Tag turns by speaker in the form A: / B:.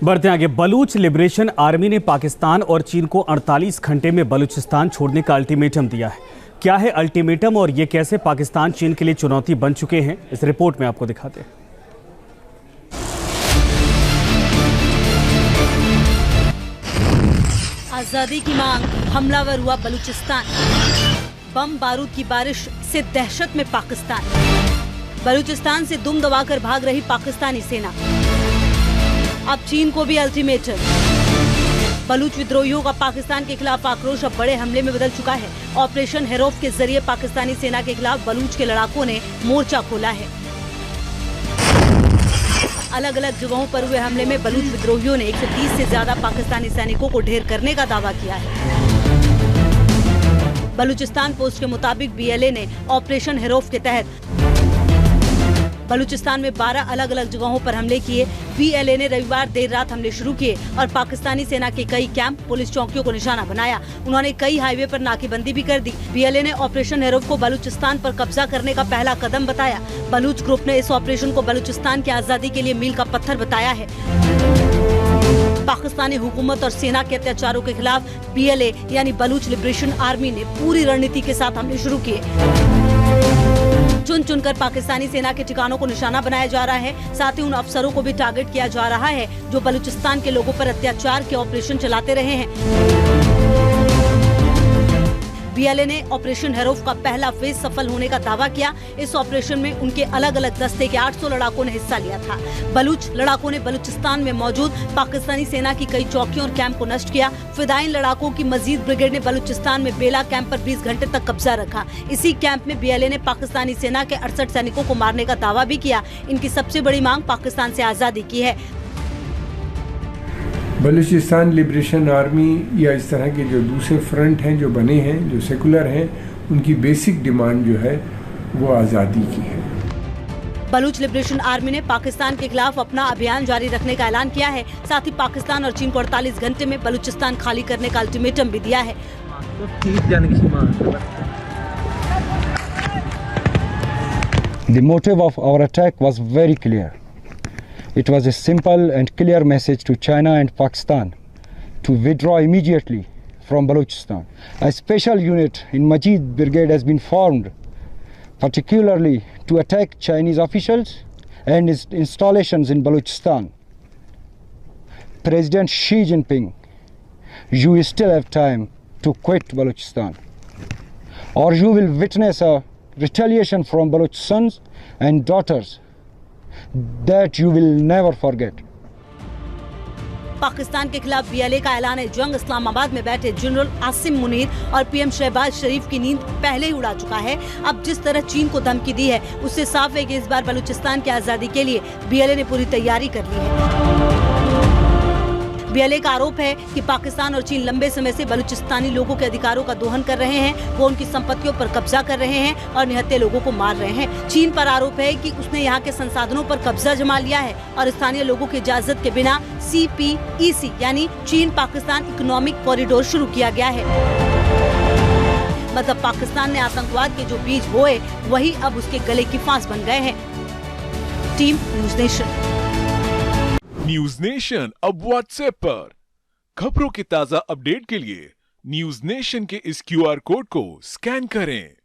A: बढ़ते आगे, Baloch liberation army ने पाकिस्तान और चीन को 48 घंटे में बलूचिस्तान छोड़ने का अल्टीमेटम दिया है। क्या है अल्टीमेटम और ये कैसे पाकिस्तान चीन के लिए चुनौती बन चुके हैं, इस रिपोर्ट में आपको दिखाते हैं।
B: आजादी की मांग, हमलावर हुआ बलूचिस्तान। बम बारूद की बारिश से दहशत में पाकिस्तान। बलूचिस्तान से दुम दबाकर भाग रही पाकिस्तानी सेना। अब चीन को भी अल्टीमेटम। बलूच विद्रोहियों का पाकिस्तान के खिलाफ आक्रोश अब बड़े हमले में बदल चुका है। ऑपरेशन हेरोफ के जरिए पाकिस्तानी सेना के खिलाफ बलूच के लड़ाकों ने मोर्चा खोला है। अलग अलग जगहों पर हुए हमले में बलूच विद्रोहियों ने 130 से ज्यादा पाकिस्तानी सैनिकों को ढेर करने का दावा किया है। बलूचिस्तान पोस्ट के मुताबिक बीएलए ने ऑपरेशन हेरोफ के तहत बलूचिस्तान में 12 अलग अलग जगहों पर हमले किए। बीएलए ने रविवार देर रात हमले शुरू किए और पाकिस्तानी सेना के कई कैंप, पुलिस चौकियों को निशाना बनाया। उन्होंने कई हाईवे पर नाकेबंदी भी कर दी। बीएलए ने ऑपरेशन हेरोफ को बलूचिस्तान पर कब्जा करने का पहला कदम बताया। बलूच ग्रुप ने इस ऑपरेशन को बलूचिस्तान की आजादी के लिए मील का पत्थर बताया है। पाकिस्तानी हुकूमत और सेना के अत्याचारों के खिलाफ बीएलए यानी बलूच लिबरेशन आर्मी ने पूरी रणनीति के साथ हमले शुरू किए। चुन चुनकर पाकिस्तानी सेना के ठिकानों को निशाना बनाया जा रहा है। साथ ही उन अफसरों को भी टारगेट किया जा रहा है जो बलूचिस्तान के लोगों पर अत्याचार के ऑपरेशन चलाते रहे हैं। बीएलए ने ऑपरेशन हेरोफ का पहला फेज सफल होने का दावा किया। इस ऑपरेशन में उनके अलग अलग दस्ते के 800 लड़ाकों ने हिस्सा लिया था। बलूच लड़ाकों ने बलूचिस्तान में मौजूद पाकिस्तानी सेना की कई चौकियों और कैंप को नष्ट किया। फिदाइन लड़ाकों की मजीद ब्रिगेड ने बलूचिस्तान में बेला कैंप पर 20 घंटे तक कब्जा रखा। इसी कैंप में बीएलए ने पाकिस्तानी सेना के 68 सैनिकों को मारने का दावा भी किया। इनकी सबसे बड़ी मांग पाकिस्तान से आजादी की है।
C: बलूचिस्तान लिबरेशन आर्मी या इस तरह के जो दूसरे फ्रंट हैं जो बने हैं, जो सेकुलर हैं, उनकी बेसिक डिमांड जो है वो आज़ादी की है।
B: बलूच लिबरेशन आर्मी ने पाकिस्तान के खिलाफ अपना अभियान जारी रखने का ऐलान किया है। साथ ही पाकिस्तान और चीन को 48 घंटे में बलूचिस्तान खाली करने का अल्टीमेटम भी दिया है।
D: The motive of our attack was very clear. It was a simple and clear message to China and Pakistan to withdraw immediately from Balochistan. A special unit in Majid Brigade has been formed, particularly to attack Chinese officials and its installations in Balochistan. President Xi Jinping, you still have time to quit Balochistan, or you will witness a retaliation from Baloch sons and daughters that you will never forget.
B: Pakistan के खिलाफ BLA का ऐलान जंग इस्लामाबाद में बैठे general Asim Munir और PM Shahbaz शरीफ की नींद पहले ही उड़ा चुका है। अब जिस तरह चीन को धमकी दी है उससे साफ है कि इस बार बलूचिस्तान की आजादी के लिए बीएलए ने पूरी तैयारी कर ली है। बीएलए का आरोप है कि पाकिस्तान और चीन लंबे समय से बलूचिस्तानी लोगों के अधिकारों का दोहन कर रहे हैं। वो उनकी संपत्तियों पर कब्जा कर रहे हैं और निहत्थे लोगों को मार रहे हैं। चीन पर आरोप है कि उसने यहाँ के संसाधनों पर कब्जा जमा लिया है और स्थानीय लोगों की इजाजत के बिना CPEC यानी चीन पाकिस्तान इकोनॉमिक कॉरिडोर शुरू किया गया है। मतलब पाकिस्तान ने आतंकवाद के जो बीज बोए वही अब उसके गले की फांस बन गए हैं। Team news nation.
E: News nation अब व्हाट्सएप पर खबरों की ताजा अपडेट के लिए न्यूज़ नेशन के इस QR कोड को स्कैन करें।